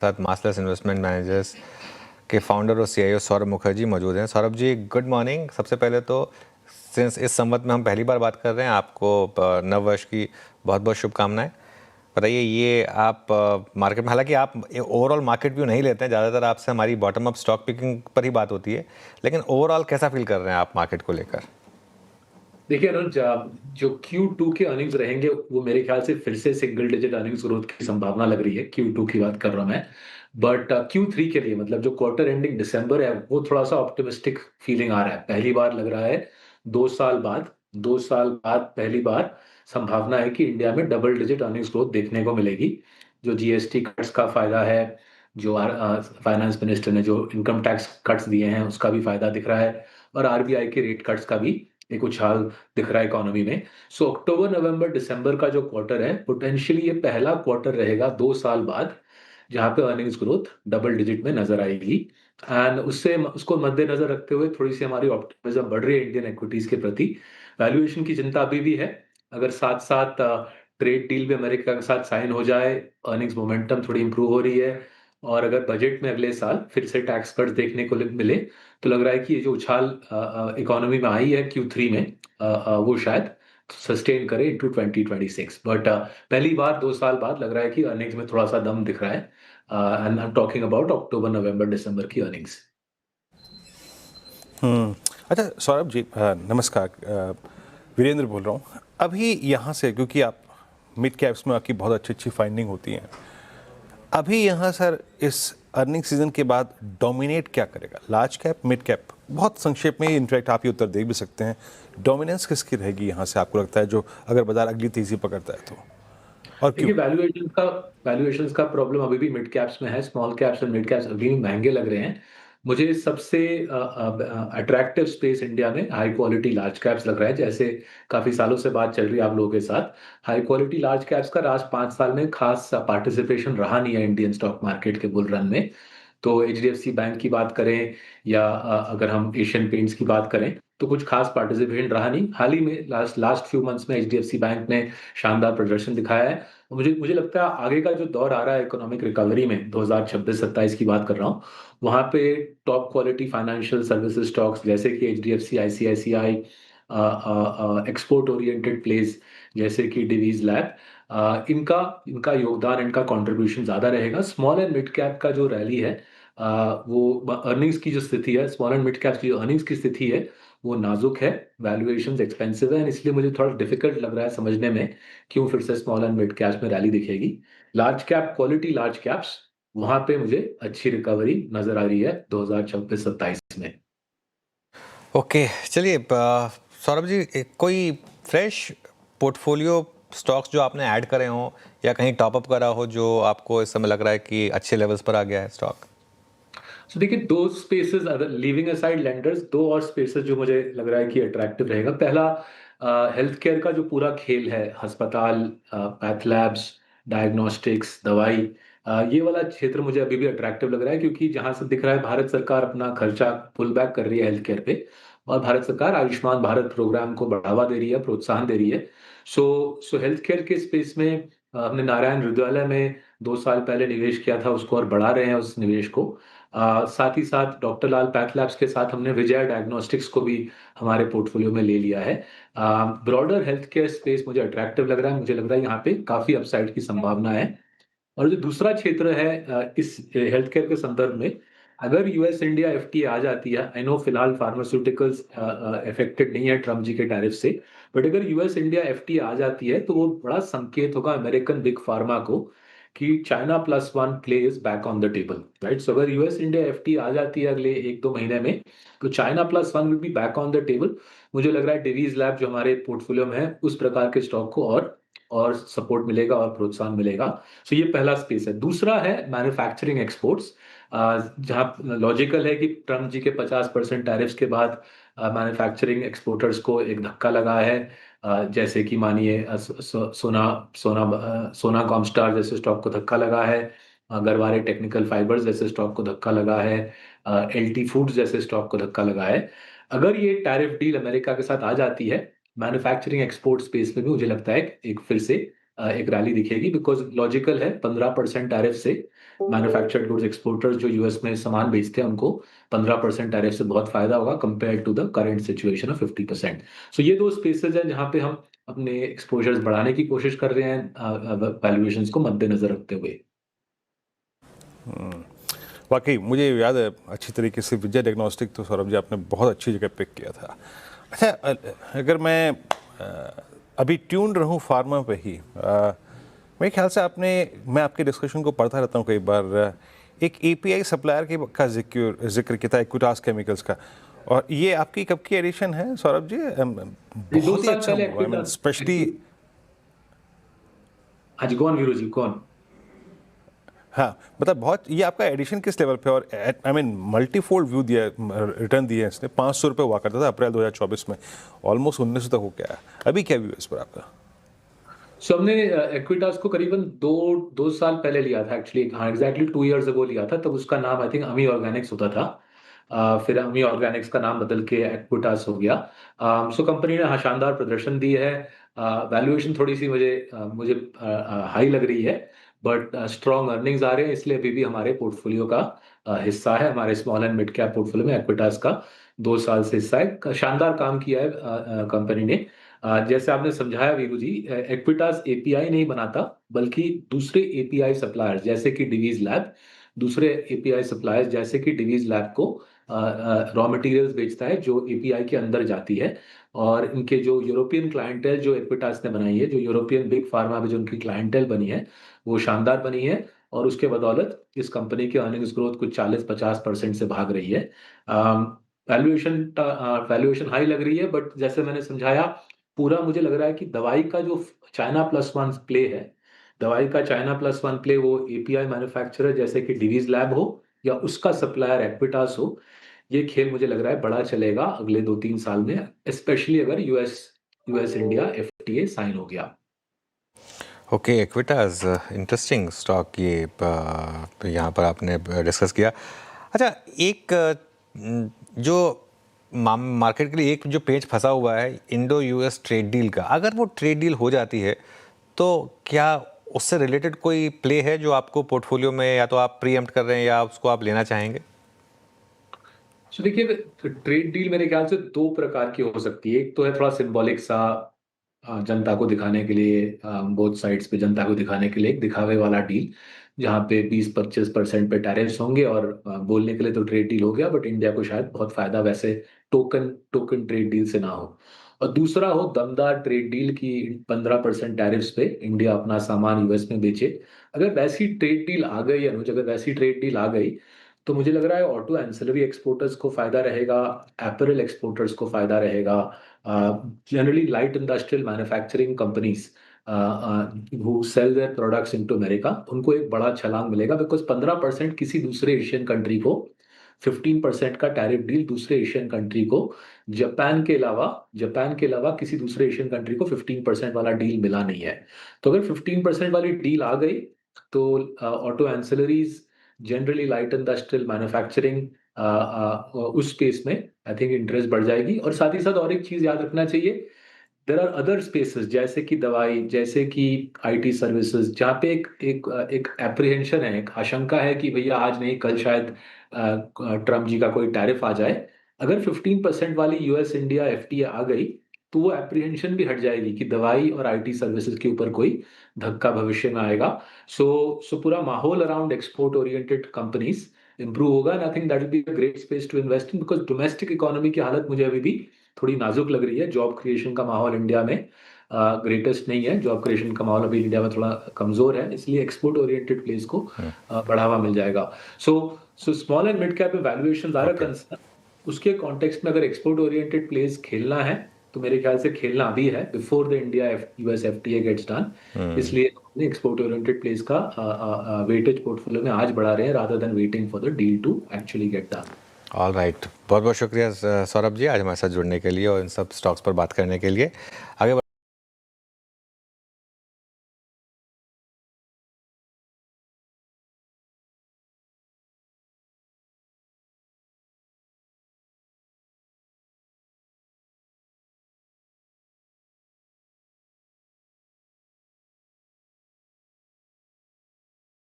साथ masters investment managers के founder और सीईओ सौरभ मुखर्जी मौजूद हैं। Saurabh ji, good morning. सबसे पहले तो सिंस इस संवत में हम पहली बार बात कर रहे हैं, आपको नव वर्ष की बहुत बहुत शुभकामनाएं। बताइए, ये आप मार्केट में, हालांकि आप ओवरऑल मार्केट व्यू नहीं लेते हैं, ज़्यादातर आपसे हमारी बॉटम अप स्टॉक पिकिंग पर ही बात होती है, लेकिन ओवरऑल कैसा फील कर रहे हैं आप मार्केट को लेकर? देखिए अनुज, जो Q2 के अर्निंग्स रहेंगे वो मेरे ख्याल से फिर से सिंगल डिजिट अर्निंग्स ग्रोथ की संभावना लग रही है। Q2 की बात कर रहा हूं मैं। बट Q3 के लिए, मतलब जो क्वार्टर एंडिंग दिसंबर है, वो थोड़ा सा ऑप्टिमिस्टिक फीलिंग आ रहा है। पहली बार लग रहा है 2 साल बाद पहली बार संभावना है कि इंडिया में डबल डिजिट अर्निंग्स ग्रोथ देखने को मिलेगी। जो जीएसटी कट्स का फायदा है, जो फाइनेंस मिनिस्टर ने जो इनकम टैक्स कट्स दिए हैं उसका भी फायदा दिख रहा है, और आरबीआई के रेट कट्स का भी एक उछाल दिख रहा है इकोनॉमी में। सो अक्टूबर नवंबर दिसंबर का जो क्वार्टर है, पोटेंशियली ये पहला क्वार्टर रहेगा 2 साल बाद जहां पे अर्निंग्स ग्रोथ डबल डिजिट में नजर आएगी। एंड उससे उसको मद्देनजर रखते हुए थोड़ी सी हमारी ऑप्टिमिज्म बढ़ रही है इंडियन इक्विटीज के प्रति। वैल्यूएशन की चिंता अभी भी है। अगर साथ साथ ट्रेड डील भी अमेरिका के साथ साइन हो जाए, अर्निंग्स मोमेंटम थोड़ी इंप्रूव हो रही है, और अगर बजट में अगले साल फिर से टैक्स कट देखने को मिले, तो लग रहा है कि ये जो उछाल इकोनॉमी में आई है Q3 में, वो शायद सस्टेन करे इनटू 2026। बट पहली बार 2 साल बाद लग रहा है कि अर्निंग्स में थोड़ा सा दम दिख रहा है। And I am talking about October November December की अर्निंग्स। अच्छा सौरभ जी, नमस्कार। वीरेंद्र बोल रहा हूँ अभी यहाँ से, क्योंकि आप मिड कैप्स में आपकी बहुत अच्छी अच्छी फाइंडिंग होती हैं। अभी यहाँ सर इस अर्निंग सीजन के बाद डोमिनेट क्या करेगा, लार्ज कैप मिड कैप? बहुत संक्षेप में, इनफैक्ट आप ये उत्तर दे भी सकते हैं, डोमिनेंस किसकी रहेगी यहाँ से आपको लगता है, जो अगर बाजार अगली तेजी पकड़ता है तो, और क्यों? देखिए, वैल्यूएशन का प्रॉब्लम अभी भी मिड कैप्स में है। स्मॉल कैप्स और मिड कैप्स अभी भी महंगे लग रहे हैं। मुझे सबसे अट्रैक्टिव स्पेस इंडिया में हाई क्वालिटी लार्ज कैप्स लग रहा है। जैसे काफी सालों से बात चल रही है आप लोगों के साथ, हाई क्वालिटी लार्ज कैप्स का लास्ट 5 साल में खास पार्टिसिपेशन रहा नहीं है इंडियन स्टॉक मार्केट के बुल रन में। तो HDFC बैंक की बात करें, या अगर हम एशियन पेंट्स की बात करें, तो कुछ खास पार्टिसिपेशन रहा नहीं। हाल ही में लास्ट फ्यू मंथ्स में HDFC बैंक ने शानदार प्रदर्शन दिखाया है। मुझे मुझे लगता है आगे का जो दौर आ रहा है इकोनॉमिक रिकवरी में, 2026-27 की बात कर रहा हूँ, वहां पे top quality financial services stocks जैसे कि HDFC, ICICI, export oriented place जैसे कि डिवीज लैब, इनका इनका योगदान, इनका कंट्रीब्यूशन ज्यादा रहेगा। स्मॉल एंड मिड कैप का जो रैली है, वो अर्निंग्स की जो स्थिति है, स्मॉल एंड मिड कैप की जो अर्निंग्स की स्थिति है, वो नाजुक है। वैल्यूएशंस एक्सपेंसिव है, इसलिए मुझे थोड़ा डिफिकल्ट लग रहा है समझने में क्यों फिर से स्मॉल एंड मिड कैप्स में रैली दिखेगी। Large cap, quality large caps, वहां पे मुझे अच्छी रिकवरी नजर आ रही है 2026-27 में। ओके, चलिए सौरभ जी, कोई फ्रेश पोर्टफोलियो स्टॉक्स जो आपने ऐड करे हों या कहीं टॉपअप करा हो, जो आपको इस समय लग रहा है कि अच्छे लेवल्स पर आ गया है स्टॉक? तो देखिए, दो स्पेसेस, अगर लीविंग असाइड लेंडर्स, दो और स्पेसेस जो मुझे लग रहा है कि अट्रैक्टिव रहेगा। पहला, हेल्थ केयर का जो पूरा खेल है, अस्पताल, पैथ लैब्स, डायग्नोस्टिक्स, दवाई, ये वाला क्षेत्र मुझे अभी भी अट्रैक्टिव लग रहा है, क्योंकि जहां से दिख रहा है भारत सरकार अपना खर्चा पुल बैक कर रही है हेल्थ केयर पे, और भारत सरकार आयुष्मान भारत प्रोग्राम को बढ़ावा दे रही है, प्रोत्साहन दे रही है। सो हेल्थ केयर के स्पेस में हमने नारायण हृदयालय में 2 साल पहले निवेश किया था, उसको और बढ़ा रहे हैं उस निवेश को। साथ ही साथ डॉक्टर लाल पैथ लैब्स के साथ हमने विजय डायग्नोस्टिक्स को भी हमारे पोर्टफोलियो में ले लिया है। ब्रॉडर हेल्थ केयर स्पेस मुझे अट्रैक्टिव लग रहा है, मुझे लग रहा है यहाँ पे काफी अपसाइड की संभावना है। और जो दूसरा क्षेत्र है इस हेल्थ केयर के संदर्भ में, अगर यूएस इंडिया FTA आ जाती है, आई नो फिलहाल फार्मास्यूटिकल्स अफेक्टेड नहीं है ट्रम्प जी के टैरिफ से, बट अगर यूएस इंडिया FTA आ जाती है तो वो बड़ा संकेत होगा अमेरिकन बिग फार्मा को कि China plus one play is back on the table, right. So अगर यूएस इंडिया FTA आ जाती है अगले 1-2 महीने में, तो China plus one will be back on the table. मुझे लग रहा है डिवीज लैब जो हमारे पोर्टफोलियो में है, उस प्रकार के स्टॉक को और सपोर्ट मिलेगा और प्रोत्साहन मिलेगा। सो ये पहला स्पेस है। दूसरा है मैन्युफैक्चरिंग एक्सपोर्ट्स, जहां लॉजिकल है कि ट्रम्प जी के 50% टैरिफ्स के बाद मैन्युफैक्चरिंग एक्सपोर्टर्स को एक धक्का लगा है। जैसे कि मानिए सोना कॉमस्टार जैसे स्टॉक को धक्का लगा है, गरवारे टेक्निकल फाइबर्स जैसे स्टॉक को धक्का लगा है, LT फूड्स जैसे स्टॉक को धक्का लगा है। अगर ये टैरिफ डील अमेरिका के साथ आ जाती है, मैन्युफैक्चरिंग एक्सपोर्ट स्पेस में भी मुझे लगता है एक फिर से एक रैली दिखेगी, बिकॉज लॉजिकल है 15% टैरिफ से मैन्युफैक्चर्ड गुड्स एक्सपोर्टर्स जो यूएस में सामान बेचते हैं उनको 15% टैरिफ से बहुत फायदा होगा compare to the current situation of 50%। So ये दो स्पेसेस हैं जहां पे हम अपने एक्सपोजर्स बढ़ाने की कोशिश कर रहे हैं वैल्यूएशंस को मद्देनजर रखते हुए। वाकई मुझे याद है अच्छी तरीके से विजय डायग्नोस्टिक तो सौरभ जी आपने बहुत अच्छी जगह पिक किया था। अच्छा, अगर मैं अभी ट्यून रहूं फार्मा पे ही, मेरे ख्याल से मैं आपके डिस्कशन को पढ़ता रहता हूं कई बार, एक एपीआई सप्लायर का जिक्र किया था एक्विटास केमिकल्स का, और ये आपकी कब की एडिशन है सौरभ जी? ये 2 बहुत ही साल अच्छा पहले हुआ, आई मीन स्पेशली। आज कौन वीरू जी कौन? हाँ, मतलब बहुत, ये आपका एडिशन किस लेवल पे, और आई मीन मल्टीफोल्ड व्यू दिया, रिटर्न दिए इसने। 500 रुपये हुआ करता था अप्रैल 2024 में, ऑलमोस्ट 1900 तक हो गया है। अभी क्या व्यू है इस पर आपका? सो हमने एक्विटास को करीबन दो साल पहले लिया था एक्चुअली, हाँ एग्जैक्टली 2 इयर्स अगो लिया था। तब उसका नाम आई थिंक अमी ऑर्गेनिक्स होता था। फिर अमी ऑर्गेनिक्स का नाम बदल के एक्विटास हो गया। सो कंपनी ने हाँ शानदार प्रदर्शन दी है। वैल्यूएशन थोड़ी सी मुझे हाई लग रही है, बट स्ट्रॉन्ग अर्निंग्स आ रहे हैं, इसलिए अभी भी हमारे पोर्टफोलियो का हिस्सा है। हमारे small and mid cap portfolio में एक्विटास का 2 साल से हिस्सा है। शानदार काम किया है कंपनी ने। जैसे आपने समझाया वीरू जी, एक्विटास एपीआई नहीं बनाता, बल्कि दूसरे एपीआई सप्लायर्स जैसे कि डिवीज लैब, दूसरे एपीआई सप्लायर्स जैसे कि डिवीज लैब को रॉ मटेरियल्स बेचता है जो एपीआई के अंदर जाती है। और इनके जो यूरोपियन क्लाइंटेल जो एक्विटास ने बनाई है, जो यूरोपियन बिग फार्मा में जो उनकी क्लाइंटेल बनी है, वो शानदार बनी है। और उसके बदौलत इस कंपनी की अर्निंग्स ग्रोथ कुछ 40-50% से भाग रही है। वैल्यूएशन वैल्यूएशन हाई लग रही है, बट जैसे मैंने समझाया, पूरा मुझे लग रहा है कि दवाई का जो चाइना प्लस वन प्ले है, दवाई का चाइना प्लस वन प्ले, वो एपीआई मैन्युफैक्चरर जैसे कि डिवीज लैब हो या उसका सप्लायर एक्विटास हो, ये खेल मुझे लग रहा है बड़ा चलेगा अगले 2-3 साल में, स्पेशली अगर यूएस इंडिया एफटीए साइन हो गया। ओके, एक्विटास इंटरेस्टिंग स्टॉक ये यहाँ पर आपने डिस्कस किया। अच्छा, एक जो मार्केट के लिए एक जो पेज फंसा हुआ है इंडो यूएस ट्रेड डील का, अगर वो ट्रेड डील हो जाती है तो क्या उससे रिलेटेड कोई प्ले है जो आपको पोर्टफोलियो में या तो आप प्रीएम्प्ट कर रहे हैं या उसको आप लेना चाहेंगे? तो देखिए, ट्रेड डील मेरे ख्याल से 2 प्रकार की हो सकती है। एक तो है थोड़ा सिंबॉलिक सा, जनता को दिखाने के लिए, बोथ साइड्स पे जनता को दिखाने के लिए एक दिखावे वाला डील, जहाँ पे 20-25% पे टैरिफ्स होंगे और बोलने के लिए तो ट्रेड डील हो गया, बट इंडिया को शायद बहुत फायदा वैसे टोकन ट्रेड डील से ना हो। और दूसरा हो दमदार ट्रेड डील की 15% टैरिफ्स पे इंडिया अपना सामान यूएस में बेचे। अगर वैसी ट्रेड डील आ गई अनुज, अगर वैसी ट्रेड डील आ गई, तो मुझे लग रहा है ऑटो एंसिलरी एक्सपोर्टर्स को फायदा रहेगा, एपरल एक्सपोर्टर्स को फायदा रहेगा, generally light industrial manufacturing companies who sell their products into America, उनको एक बड़ा छलांग मिलेगा, बिकॉज 15% किसी दूसरे एशियन कंट्री को, 15% का टैरिफ डील दूसरे एशियन कंट्री को, जापान के अलावा किसी दूसरे एशियन कंट्री को 15% वाला डील मिला नहीं है। तो अगर 15% वाली डील आ गई, तो auto ancillaries, generally light industrial manufacturing, उस स्पेस में आई थिंक इंटरेस्ट बढ़ जाएगी। और साथ ही साथ और एक चीज याद रखना चाहिए, देर आर अदर स्पेसेस जैसे कि दवाई, जैसे कि आईटी सर्विसेज, जहाँ पे एक एप्रीहेंशन है, एक आशंका है कि भैया आज नहीं कल शायद ट्रम्प जी का कोई टैरिफ आ जाए। अगर 15% वाली यूएस इंडिया एफटीए आ गई, तो वो एप्रीहेंशन भी हट जाएगी कि दवाई और आईटी सर्विसेज के ऊपर कोई धक्का भविष्य में आएगा। सो पूरा माहौल around export oriented companies improve होगा, and I think that will be a great space to invest in, because domestic economy की हालत मुझे अभी भी थोड़ी नाजुक लग रही है। जॉब क्रिएशन का माहौल इंडिया में ग्रेटेस्ट नहीं है, जॉब क्रिएशन का माहौल अभी इंडिया में थोड़ा कमजोर है, इसलिए एक्सपोर्ट ओरिएंटेड प्लेस को बढ़ावा मिल जाएगा। So small and mid cap में वैल्यूएशन ज़्यादा कंसर्न, उसके कॉन्टेक्स्ट में अगर एक्सपोर्ट ओरिएंटेड प्लेस खेलना है, तो मेरे ख्याल से खेलना अभी है, before the India US FTA gets done. इसलिए अपने एक्सपोर्ट ओरिएंटेड प्लेस का वेटेज पोर्टफोलियो में आज बढ़ा रहे हैं, rather than waiting for the deal to actually get done. All right, बहुत बहुत शुक्रिया सौरभ जी आज हमारे साथ जुड़ने के लिए और इन सब स्टॉक्स पर बात करने के लिए। आगे